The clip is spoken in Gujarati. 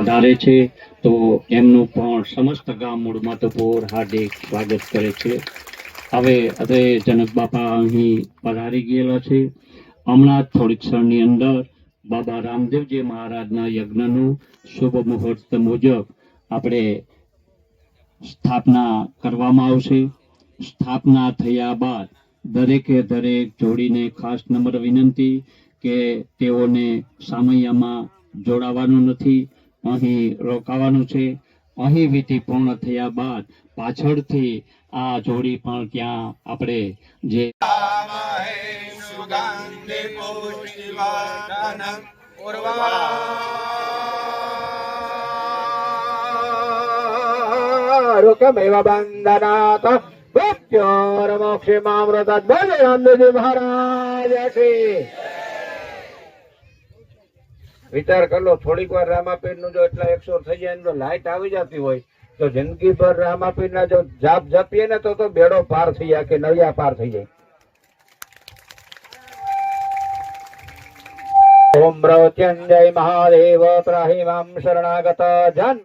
પધારે છે તો એમનું પણ સમસ્ત ગામ મૂળ માધવપુર હાર્દિક સ્વાગત કરે છે। હવે જનક બાપા અહીં પધારી ગયેલા છે। હમણાં જ થોડીક ક્ષણની અંદર બાબા રામદેવજી મહારાજના યજ્ઞનું શુભ મુહૂર્ત મુજબ આપણે સ્થાપના કરવામાં આવશે। સ્થાપના થયા બાદ દરેકે દરેક જોડીને ખાસ નમ્ર વિનંતી કે તેઓને સામૈયામાં જોડાવાનું નથી, અહીં રોકાવાનું છે। અહીં વિધિ પૂર્ણ થયા બાદ પાછળથી આ જોડી પણ ત્યાં આપણે જે બંધનાથ મોક્ષમામૃત રામદેવજી મહારાજ છે। વિચાર કર લો, થોડીક વાર રામાપીર નું જો એટલા 100 થઈ જાય તો લાઈટ આવી જતી હોય તો જિંદગી ભર રામાપીર ના જો જાપ જપીએ ને તો બેડો પાર થઈ જાય કે નળિયા પાર થઈ જાય। ઓમ પ્રત્યંજય મહાદેવ ત્રાહિમામ શરણાગત જન